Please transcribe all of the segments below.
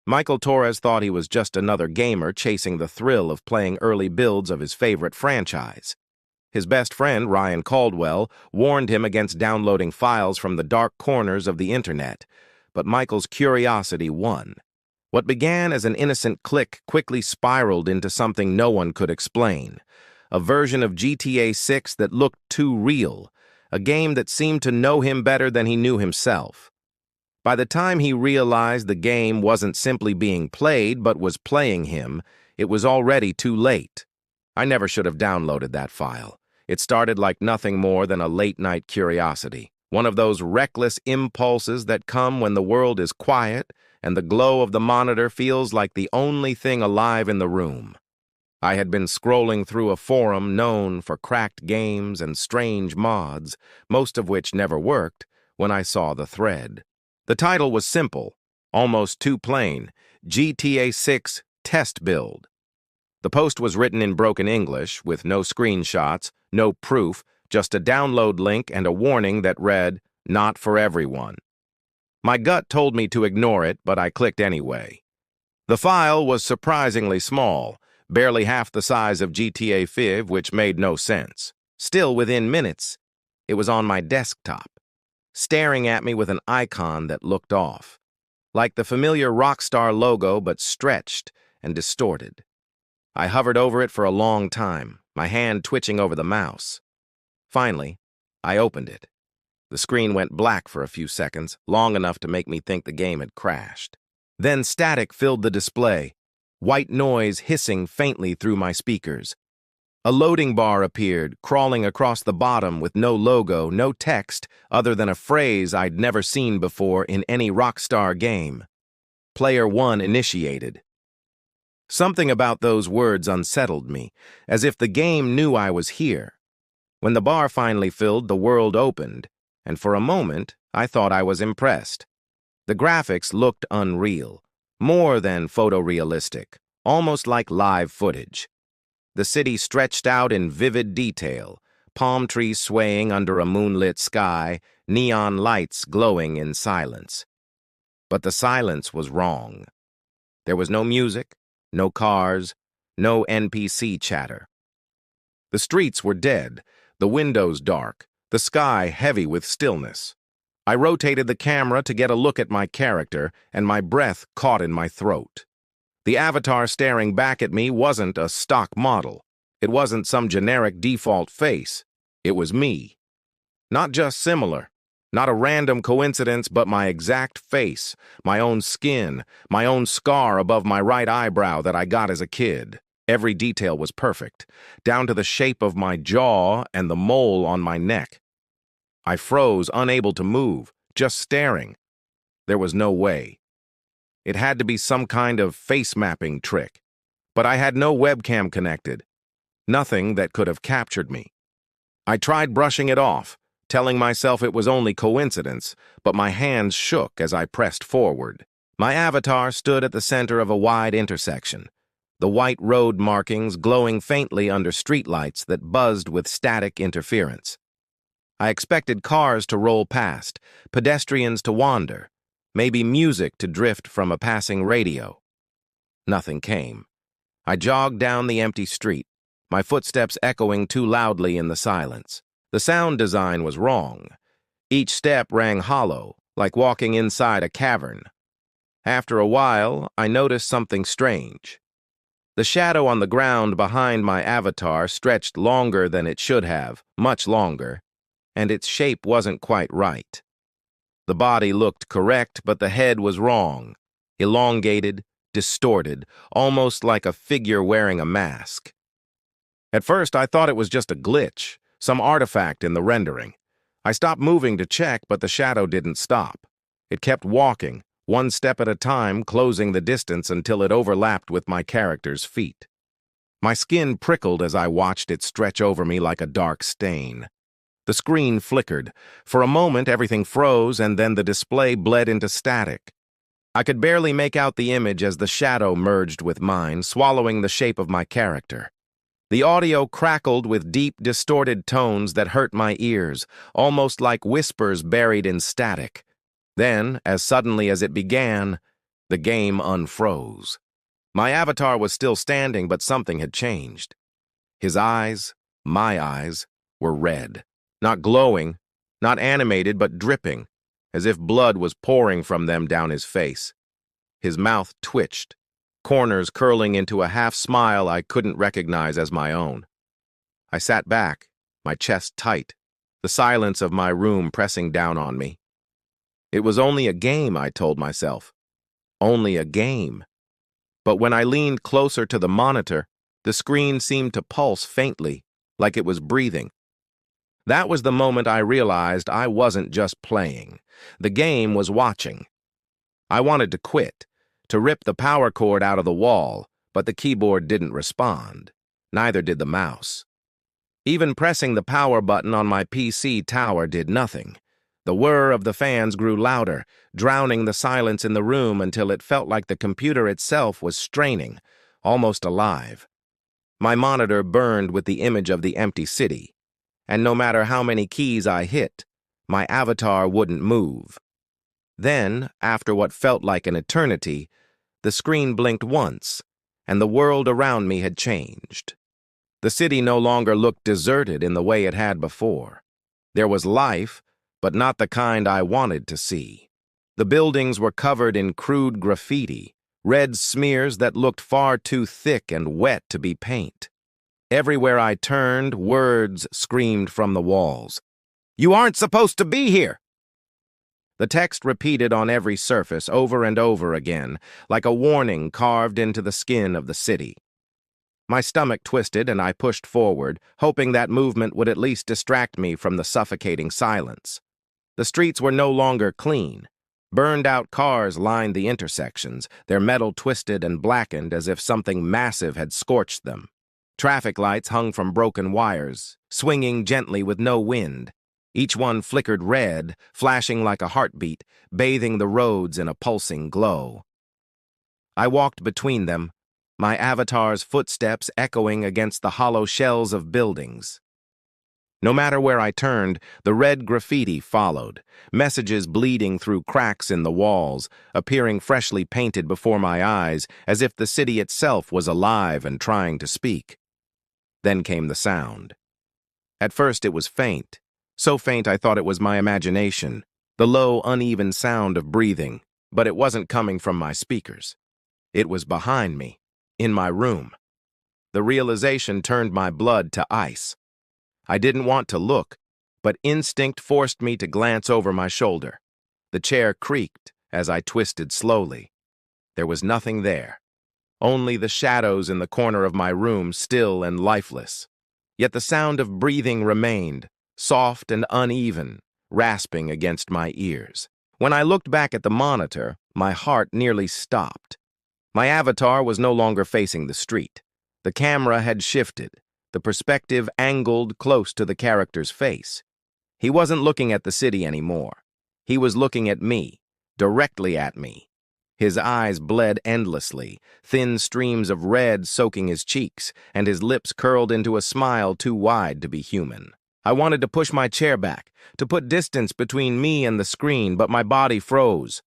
Michael Torres thought he was just another gamer chasing the thrill of playing early builds of his favorite franchise. His best friend, Ryan Caldwell, warned him against downloading files from the dark corners of the internet, but Michael's curiosity won. What began as an innocent click quickly spiraled into something no one could explain. A version of GTA 6 that looked too real, a game that seemed to know him better than he knew himself. By the time he realized the game wasn't simply being played but was playing him, it was already too late. I never should have downloaded that file. It started like nothing more than a late-night curiosity, one of those reckless impulses that come when the world is quiet and the glow of the monitor feels like the only thing alive in the room. I had been scrolling through a forum known for cracked games and strange mods, most of which never worked, when I saw the thread. The title was simple, almost too plain: GTA 6 Test Build. The post was written in broken English, with no screenshots, no proof, just a download link and a warning that read, "Not for everyone." My gut told me to ignore it, but I clicked anyway. The file was surprisingly small, barely half the size of GTA 5, which made no sense. Still, within minutes, it was on my desktop, staring at me with an icon that looked off, like the familiar Rockstar logo but stretched and distorted. I hovered over it for a long time, my hand twitching over the mouse. Finally, I opened it. The screen went black for a few seconds, long enough to make me think the game had crashed. Then static filled the display, white noise hissing faintly through my speakers. A loading bar appeared, crawling across the bottom with no logo, no text, other than a phrase I'd never seen before in any Rockstar game. Player 1 initiated. Something about those words unsettled me, as if the game knew I was here. When the bar finally filled, the world opened, and for a moment, I thought I was impressed. The graphics looked unreal, more than photorealistic, almost like live footage. The city stretched out in vivid detail, palm trees swaying under a moonlit sky, neon lights glowing in silence. But the silence was wrong. There was no music, no cars, no NPC chatter. The streets were dead, the windows dark, the sky heavy with stillness. I rotated the camera to get a look at my character, and my breath caught in my throat. The avatar staring back at me wasn't a stock model. It wasn't some generic default face. It was me. Not just similar, not a random coincidence, but my exact face, my own skin, my own scar above my right eyebrow that I got as a kid. Every detail was perfect, down to the shape of my jaw and the mole on my neck. I froze, unable to move, just staring. There was no way. It had to be some kind of face-mapping trick. But I had no webcam connected. Nothing that could have captured me. I tried brushing it off, telling myself it was only coincidence, but my hands shook as I pressed forward. My avatar stood at the center of a wide intersection, the white road markings glowing faintly under streetlights that buzzed with static interference. I expected cars to roll past, pedestrians to wander, maybe music to drift from a passing radio. Nothing came. I jogged down the empty street, my footsteps echoing too loudly in the silence. The sound design was wrong. Each step rang hollow, like walking inside a cavern. After a while, I noticed something strange. The shadow on the ground behind my avatar stretched longer than it should have, much longer, and its shape wasn't quite right. The body looked correct, but the head was wrong, elongated, distorted, almost like a figure wearing a mask. At first, I thought it was just a glitch, some artifact in the rendering. I stopped moving to check, but the shadow didn't stop. It kept walking, one step at a time, closing the distance until it overlapped with my character's feet. My skin prickled as I watched it stretch over me like a dark stain. The screen flickered. For a moment, everything froze, and then the display bled into static. I could barely make out the image as the shadow merged with mine, swallowing the shape of my character. The audio crackled with deep, distorted tones that hurt my ears, almost like whispers buried in static. Then, as suddenly as it began, The game unfroze. My avatar was still standing, but something had changed. His eyes, my eyes, were red. Not glowing, not animated, but dripping, as if blood was pouring from them down his face. His mouth twitched, corners curling into a half-smile I couldn't recognize as my own. I sat back, my chest tight, the silence of my room pressing down on me. It was only a game, I told myself. Only a game. But when I leaned closer to the monitor, the screen seemed to pulse faintly, like it was breathing. That was the moment I realized I wasn't just playing. The game was watching. I wanted to quit, to rip the power cord out of the wall, but the keyboard didn't respond. Neither did the mouse. Even pressing the power button on my PC tower did nothing. The whir of the fans grew louder, drowning the silence in the room until it felt like the computer itself was straining, almost alive. My monitor burned with the image of the empty city, and no matter how many keys I hit, my avatar wouldn't move. Then, after what felt like an eternity, the screen blinked once, and the world around me had changed. The city no longer looked deserted in the way it had before. There was life, but not the kind I wanted to see. The buildings were covered in crude graffiti, red smears that looked far too thick and wet to be paint. Everywhere I turned, words screamed from the walls. "You aren't supposed to be here!" The text repeated on every surface over and over again, like a warning carved into the skin of the city. My stomach twisted and I pushed forward, hoping that movement would at least distract me from the suffocating silence. The streets were no longer clean. Burned-out cars lined the intersections, their metal twisted and blackened as if something massive had scorched them. Traffic lights hung from broken wires, swinging gently with no wind. Each one flickered red, flashing like a heartbeat, bathing the roads in a pulsing glow. I walked between them, my avatar's footsteps echoing against the hollow shells of buildings. No matter where I turned, the red graffiti followed, messages bleeding through cracks in the walls, appearing freshly painted before my eyes, as if the city itself was alive and trying to speak. Then came the sound. At first it was faint, so faint I thought it was my imagination, the low, uneven sound of breathing, but it wasn't coming from my speakers. It was behind me, in my room. The realization turned my blood to ice. I didn't want to look, but instinct forced me to glance over my shoulder. The chair creaked as I twisted slowly. There was nothing there, only the shadows in the corner of my room, still and lifeless. Yet the sound of breathing remained, soft and uneven, rasping against my ears. When I looked back at the monitor, my heart nearly stopped. My avatar was no longer facing the street. The camera had shifted, the perspective angled close to the character's face. He wasn't looking at the city anymore. He was looking at me, directly at me. His eyes bled endlessly, thin streams of red soaking his cheeks, and his lips curled into a smile too wide to be human. I wanted to push my chair back, to put distance between me and the screen, but my body froze.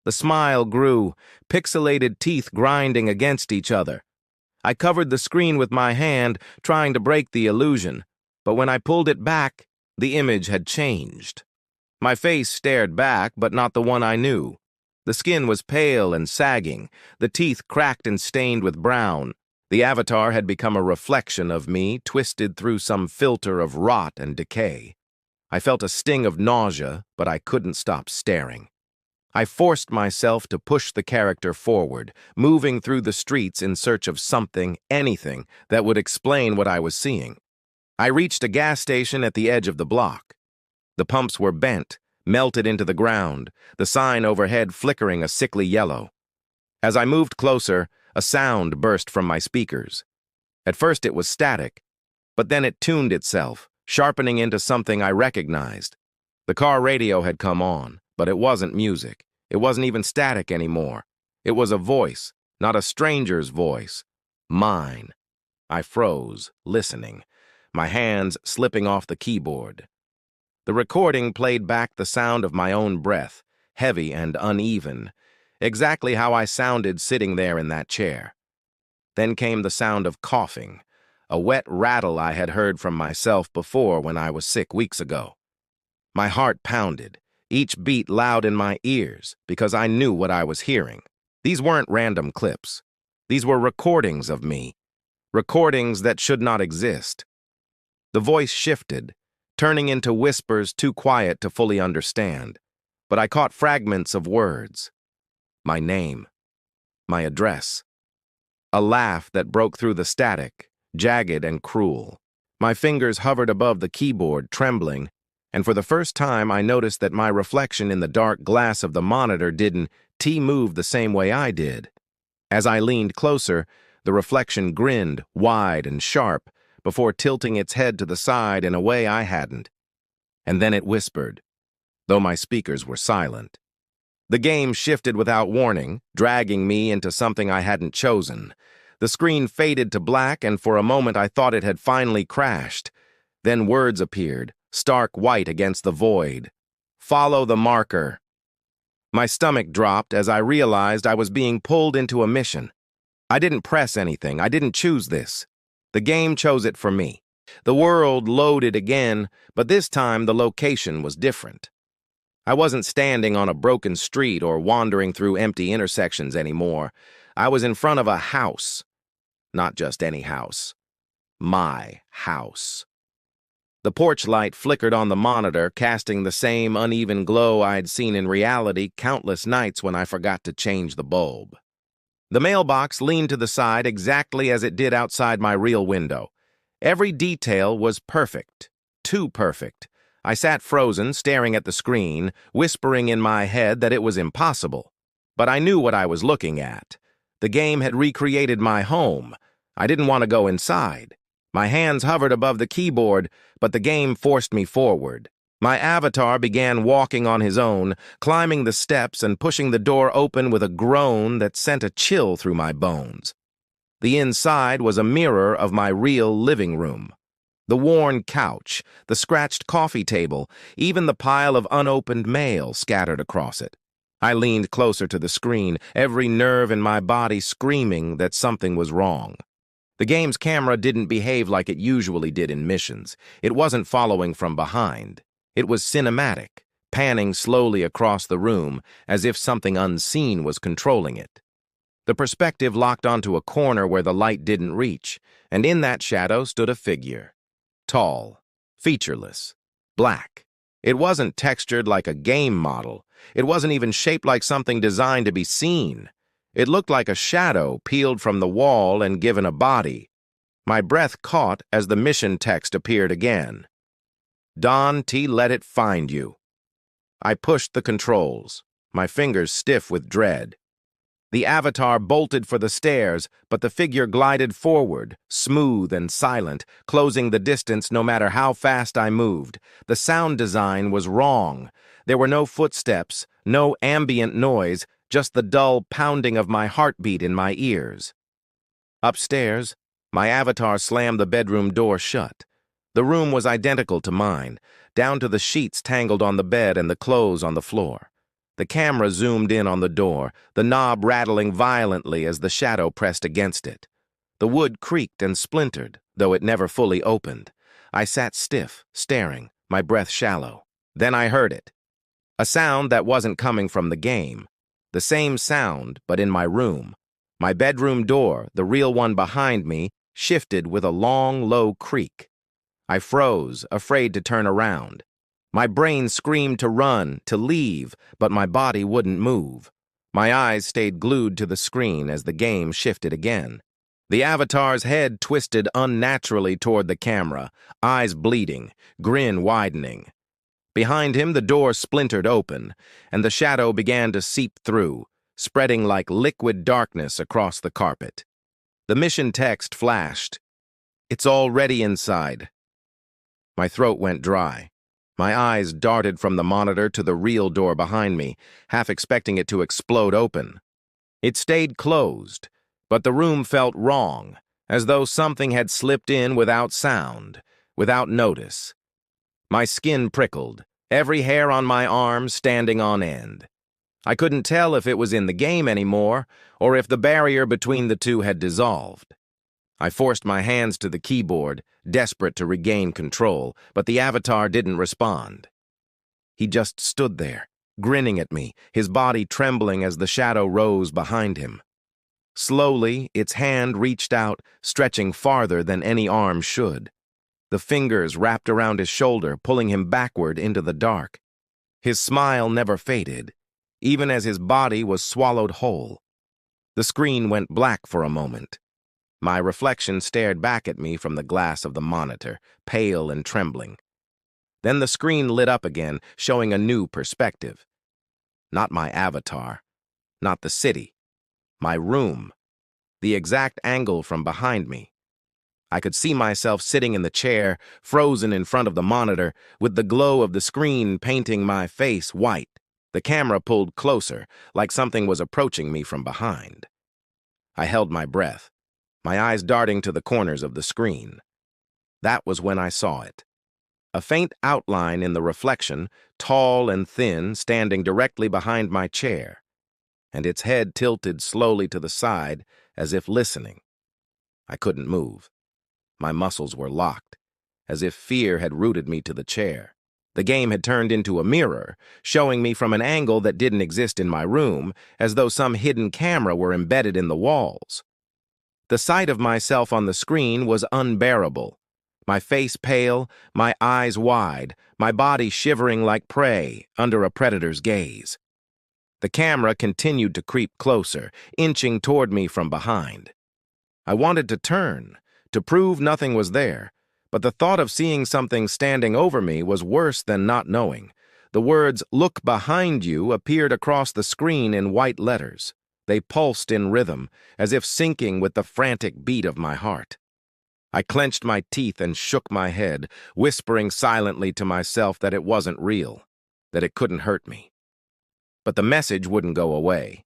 The smile grew, pixelated teeth grinding against each other. I covered the screen with my hand, trying to break the illusion, but when I pulled it back, the image had changed. My face stared back, but not the one I knew. The skin was pale and sagging, the teeth cracked and stained with brown. The avatar had become a reflection of me, twisted through some filter of rot and decay. I felt a sting of nausea, but I couldn't stop staring. I forced myself to push the character forward, moving through the streets in search of something, anything, that would explain what I was seeing. I reached a gas station at the edge of the block. The pumps were bent, melted into the ground, the sign overhead flickering a sickly yellow. As I moved closer, a sound burst from my speakers. At first it was static, but then it tuned itself, sharpening into something I recognized. The car radio had come on, but it wasn't music. It wasn't even static anymore. It was a voice, not a stranger's voice. Mine. I froze, listening, my hands slipping off the keyboard. The recording played back the sound of my own breath, heavy and uneven. exactly how I sounded sitting there in that chair. Then came the sound of coughing, a wet rattle I had heard from myself before when I was sick weeks ago. My heart pounded, each beat loud in my ears, because I knew what I was hearing. These weren't random clips. These were recordings of me, recordings that should not exist. The voice shifted, turning into whispers too quiet to fully understand, but I caught fragments of words. My name, my address. A laugh that broke through the static, jagged and cruel. My fingers hovered above the keyboard, trembling, and for the first time I noticed that my reflection in the dark glass of the monitor didn't move the same way I did. As I leaned closer, the reflection grinned, wide and sharp, before tilting its head to the side in a way I hadn't. And then it whispered, though my speakers were silent. The game shifted without warning, dragging me into something I hadn't chosen. The screen faded to black, and for a moment I thought it had finally crashed. Then words appeared, stark white against the void. Follow the marker. My stomach dropped as I realized I was being pulled into a mission. I didn't press anything. I didn't choose this. The game chose it for me. The world loaded again, but this time the location was different. I wasn't standing on a broken street or wandering through empty intersections anymore. I was in front of a house. Not just any house. My house. The porch light flickered on the monitor, casting the same uneven glow I'd seen in reality countless nights when I forgot to change the bulb. The mailbox leaned to the side exactly as it did outside my real window. Every detail was perfect. Too perfect. I sat frozen, staring at the screen, whispering in my head that it was impossible. But I knew what I was looking at. The game had recreated my home. I didn't want to go inside. My hands hovered above the keyboard, but the game forced me forward. My avatar began walking on his own, climbing the steps and pushing the door open with a groan that sent a chill through my bones. The inside was a mirror of my real living room. The worn couch, the scratched coffee table, even the pile of unopened mail scattered across it. I leaned closer to the screen, every nerve in my body screaming that something was wrong. The game's camera didn't behave like it usually did in missions. It wasn't following from behind. It was cinematic, panning slowly across the room as if something unseen was controlling it. The perspective locked onto a corner where the light didn't reach, and in that shadow stood a figure. Tall, featureless, black. It wasn't textured like a game model. It wasn't even shaped like something designed to be seen. It looked like a shadow peeled from the wall and given a body. My breath caught as the mission text appeared again. Don T. Let it find you. I pushed the controls, my fingers stiff with dread. The avatar bolted for the stairs, but the figure glided forward, smooth and silent, closing the distance no matter how fast I moved. The sound design was wrong. There were no footsteps, no ambient noise, just the dull pounding of my heartbeat in my ears. Upstairs, my avatar slammed the bedroom door shut. The room was identical to mine, down to the sheets tangled on the bed and the clothes on the floor. The camera zoomed in on the door, the knob rattling violently as the shadow pressed against it. The wood creaked and splintered, though it never fully opened. I sat stiff, staring, my breath shallow. Then I heard it. A sound that wasn't coming from the game. The same sound, but in my room. My bedroom door, the real one behind me, shifted with a long, low creak. I froze, afraid to turn around. My brain screamed to run, to leave, but my body wouldn't move. My eyes stayed glued to the screen as the game shifted again. The avatar's head twisted unnaturally toward the camera, eyes bleeding, grin widening. Behind him, the door splintered open, and the shadow began to seep through, spreading like liquid darkness across the carpet. The mission text flashed. It's already inside. My throat went dry. My eyes darted from the monitor to the real door behind me, half expecting it to explode open. It stayed closed, but the room felt wrong, as though something had slipped in without sound, without notice. My skin prickled, every hair on my arm standing on end. I couldn't tell if it was in the game anymore, or if the barrier between the two had dissolved. I forced my hands to the keyboard, desperate to regain control, but the avatar didn't respond. He just stood there, grinning at me, his body trembling as the shadow rose behind him. Slowly, its hand reached out, stretching farther than any arm should. The fingers wrapped around his shoulder, pulling him backward into the dark. His smile never faded, even as his body was swallowed whole. The screen went black for a moment. My reflection stared back at me from the glass of the monitor, pale and trembling. Then the screen lit up again, showing a new perspective. Not my avatar, not the city, my room, the exact angle from behind me. I could see myself sitting in the chair, frozen in front of the monitor, with the glow of the screen painting my face white. The camera pulled closer, like something was approaching me from behind. I held my breath, my eyes darting to the corners of the screen. That was when I saw it. A faint outline in the reflection, tall and thin, standing directly behind my chair, and its head tilted slowly to the side as if listening. I couldn't move. My muscles were locked, as if fear had rooted me to the chair. The game had turned into a mirror, showing me from an angle that didn't exist in my room, as though some hidden camera were embedded in the walls. The sight of myself on the screen was unbearable. My face pale, my eyes wide, my body shivering like prey under a predator's gaze. The camera continued to creep closer, inching toward me from behind. I wanted to turn, to prove nothing was there, but the thought of seeing something standing over me was worse than not knowing. The words, "Look behind you," appeared across the screen in white letters. They pulsed in rhythm, as if syncing with the frantic beat of my heart. I clenched my teeth and shook my head, whispering silently to myself that it wasn't real, that it couldn't hurt me. But the message wouldn't go away.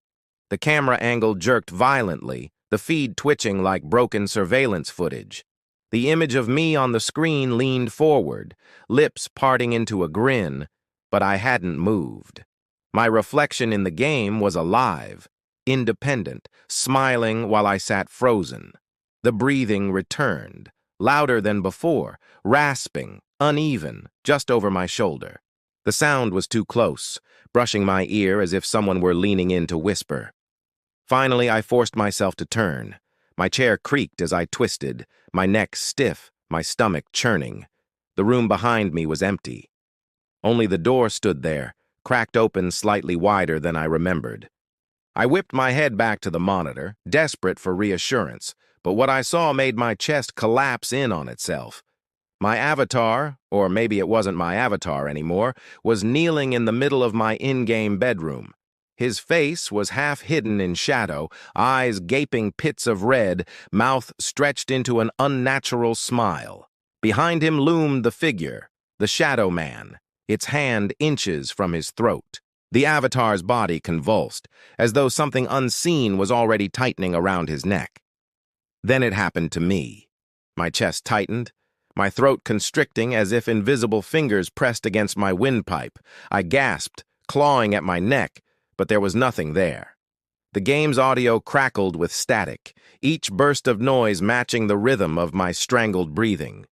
The camera angle jerked violently, the feed twitching like broken surveillance footage. The image of me on the screen leaned forward, lips parting into a grin, but I hadn't moved. My reflection in the game was alive, independent, smiling while I sat frozen. The breathing returned, louder than before, rasping, uneven, just over my shoulder. The sound was too close, brushing my ear as if someone were leaning in to whisper. Finally, I forced myself to turn. My chair creaked as I twisted, my neck stiff, my stomach churning. The room behind me was empty. Only the door stood there, cracked open slightly wider than I remembered. I whipped my head back to the monitor, desperate for reassurance, but what I saw made my chest collapse in on itself. My avatar, or maybe it wasn't my avatar anymore, was kneeling in the middle of my in-game bedroom. His face was half hidden in shadow, eyes gaping pits of red, mouth stretched into an unnatural smile. Behind him loomed the figure, the shadow man, its hand inches from his throat. The avatar's body convulsed, as though something unseen was already tightening around his neck. Then it happened to me. My chest tightened, my throat constricting as if invisible fingers pressed against my windpipe. I gasped, clawing at my neck, but there was nothing there. The game's audio crackled with static, each burst of noise matching the rhythm of my strangled breathing.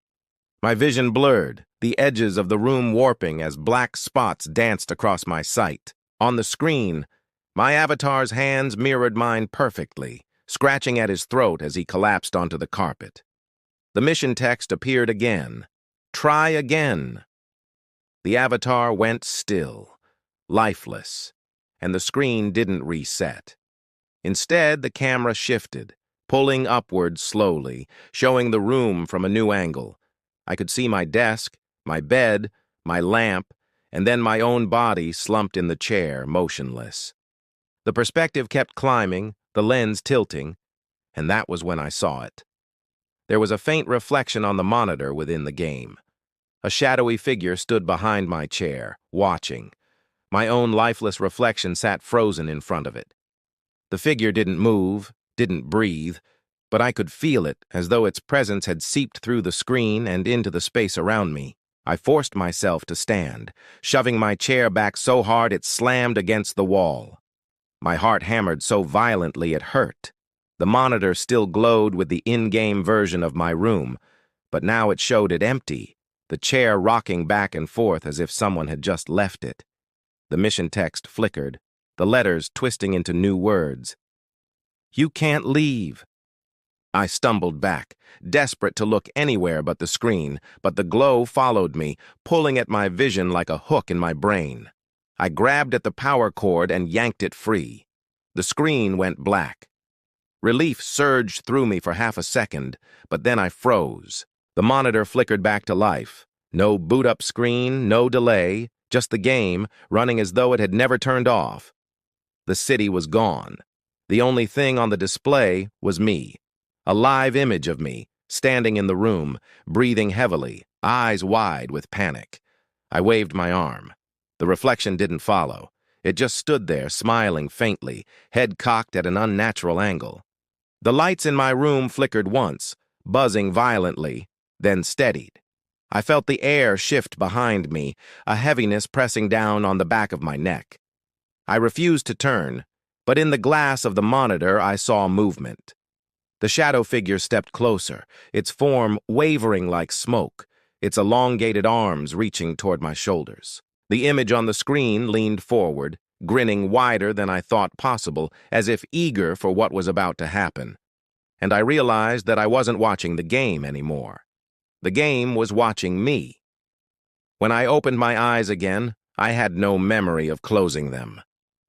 My vision blurred, the edges of the room warping as black spots danced across my sight. On the screen, my avatar's hands mirrored mine perfectly, scratching at his throat as he collapsed onto the carpet. The mission text appeared again. "Try again." The avatar went still, lifeless, and the screen didn't reset. Instead, the camera shifted, pulling upward slowly, showing the room from a new angle. I could see my desk, my bed, my lamp, and then my own body slumped in the chair, motionless. The perspective kept climbing, the lens tilting, and that was when I saw it. There was a faint reflection on the monitor within the game. A shadowy figure stood behind my chair, watching. My own lifeless reflection sat frozen in front of it. The figure didn't move, didn't breathe, but I could feel it as though its presence had seeped through the screen and into the space around me. I forced myself to stand, shoving my chair back so hard it slammed against the wall. My heart hammered so violently it hurt. The monitor still glowed with the in-game version of my room, but now it showed it empty, the chair rocking back and forth as if someone had just left it. The mission text flickered, the letters twisting into new words. "You can't leave." I stumbled back, desperate to look anywhere but the screen, but the glow followed me, pulling at my vision like a hook in my brain. I grabbed at the power cord and yanked it free. The screen went black. Relief surged through me for half a second, but then I froze. The monitor flickered back to life. No boot-up screen, no delay, just the game, running as though it had never turned off. The city was gone. The only thing on the display was me. A live image of me, standing in the room, breathing heavily, eyes wide with panic. I waved my arm. The reflection didn't follow. It just stood there, smiling faintly, head cocked at an unnatural angle. The lights in my room flickered once, buzzing violently, then steadied. I felt the air shift behind me, a heaviness pressing down on the back of my neck. I refused to turn, but in the glass of the monitor I saw movement. The shadow figure stepped closer, its form wavering like smoke, its elongated arms reaching toward my shoulders. The image on the screen leaned forward, grinning wider than I thought possible, as if eager for what was about to happen. And I realized that I wasn't watching the game anymore. The game was watching me. When I opened my eyes again, I had no memory of closing them.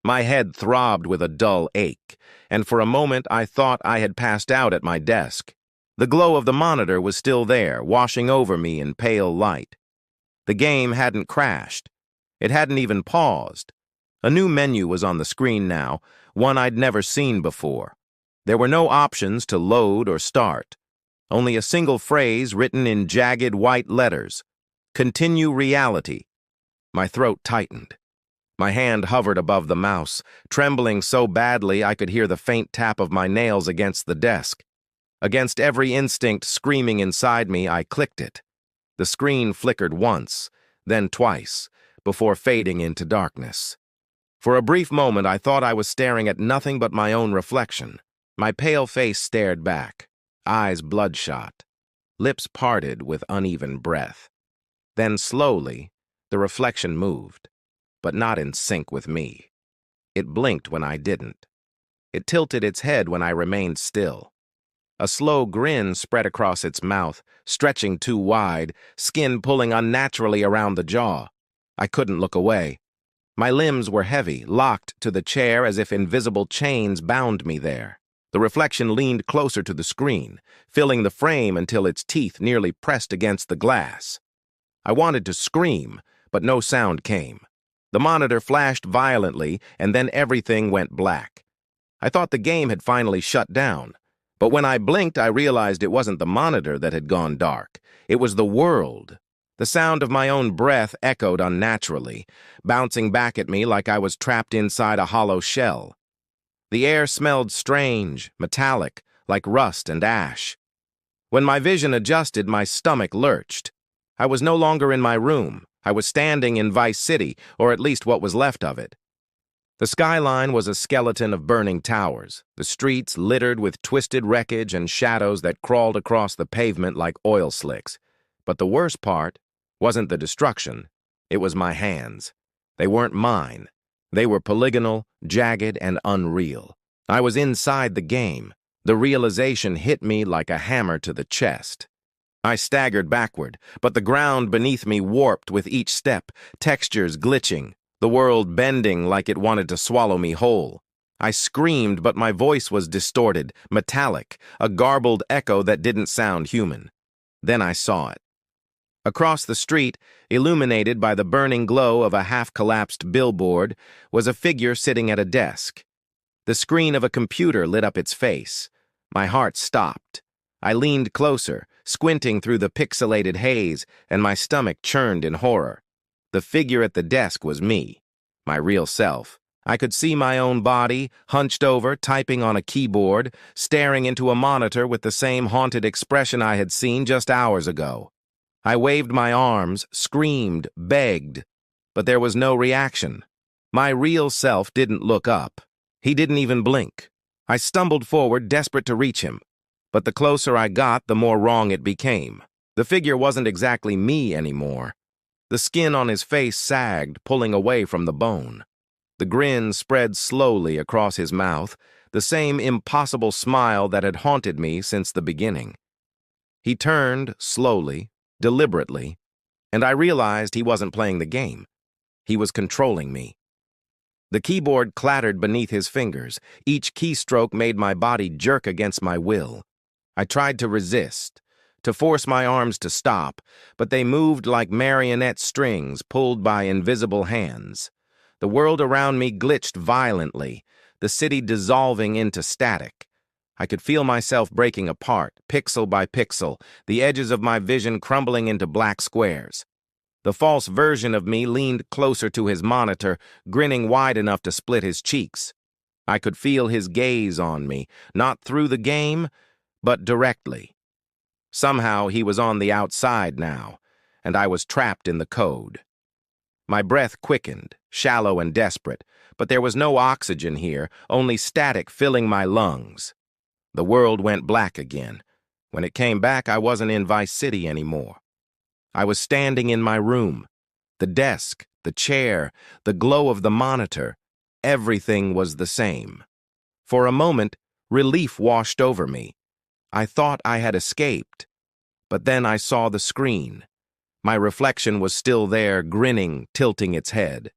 My head throbbed with a dull ache, and for a moment I thought I had passed out at my desk. The glow of the monitor was still there, washing over me in pale light. The game hadn't crashed. It hadn't even paused. A new menu was on the screen now, one I'd never seen before. There were no options to load or start. Only a single phrase written in jagged white letters. "Continue reality." My throat tightened. My hand hovered above the mouse, trembling so badly I could hear the faint tap of my nails against the desk. Against every instinct screaming inside me, I clicked it. The screen flickered once, then twice, before fading into darkness. For a brief moment, I thought I was staring at nothing but my own reflection. My pale face stared back, eyes bloodshot, lips parted with uneven breath. Then slowly, the reflection moved, but not in sync with me. It blinked when I didn't. It tilted its head when I remained still. A slow grin spread across its mouth, stretching too wide, skin pulling unnaturally around the jaw. I couldn't look away. My limbs were heavy, locked to the chair as if invisible chains bound me there. The reflection leaned closer to the screen, filling the frame until its teeth nearly pressed against the glass. I wanted to scream, but no sound came. The monitor flashed violently, and then everything went black. I thought the game had finally shut down, but when I blinked, I realized it wasn't the monitor that had gone dark. It was the world. The sound of my own breath echoed unnaturally, bouncing back at me like I was trapped inside a hollow shell. The air smelled strange, metallic, like rust and ash. When my vision adjusted, my stomach lurched. I was no longer in my room. I was standing in Vice City, or at least what was left of it. The skyline was a skeleton of burning towers, the streets littered with twisted wreckage and shadows that crawled across the pavement like oil slicks. But the worst part wasn't the destruction. It was my hands. They weren't mine. They were polygonal, jagged, and unreal. I was inside the game. The realization hit me like a hammer to the chest. I staggered backward, but the ground beneath me warped with each step, textures glitching, the world bending like it wanted to swallow me whole. I screamed, but my voice was distorted, metallic, a garbled echo that didn't sound human. Then I saw it. Across the street, illuminated by the burning glow of a half-collapsed billboard, was a figure sitting at a desk. The screen of a computer lit up its face. My heart stopped. I leaned closer, squinting through the pixelated haze, and my stomach churned in horror. The figure at the desk was me, my real self. I could see my own body, hunched over, typing on a keyboard, staring into a monitor with the same haunted expression I had seen just hours ago. I waved my arms, screamed, begged, but there was no reaction. My real self didn't look up. He didn't even blink. I stumbled forward, desperate to reach him. But the closer I got, the more wrong it became. The figure wasn't exactly me anymore. The skin on his face sagged, pulling away from the bone. The grin spread slowly across his mouth, the same impossible smile that had haunted me since the beginning. He turned, slowly, deliberately, and I realized he wasn't playing the game. He was controlling me. The keyboard clattered beneath his fingers. Each keystroke made my body jerk against my will. I tried to resist, to force my arms to stop, but they moved like marionette strings pulled by invisible hands. The world around me glitched violently, the city dissolving into static. I could feel myself breaking apart, pixel by pixel, the edges of my vision crumbling into black squares. The false version of me leaned closer to his monitor, grinning wide enough to split his cheeks. I could feel his gaze on me, not through the game, but directly. Somehow he was on the outside now, and I was trapped in the code. My breath quickened, shallow and desperate, but there was no oxygen here, only static filling my lungs. The world went black again. When it came back, I wasn't in Vice City anymore. I was standing in my room. The desk, the chair, the glow of the monitor, everything was the same. For a moment, relief washed over me. I thought I had escaped, but then I saw the screen. My reflection was still there, grinning, tilting its head.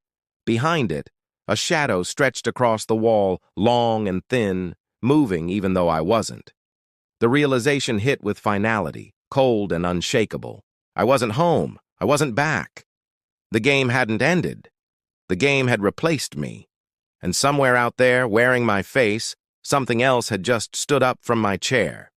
Behind it, a shadow stretched across the wall, long and thin, moving even though I wasn't. The realization hit with finality, cold and unshakable. I wasn't home. I wasn't back. The game hadn't ended. The game had replaced me. And somewhere out there, wearing my face, something else had just stood up from my chair.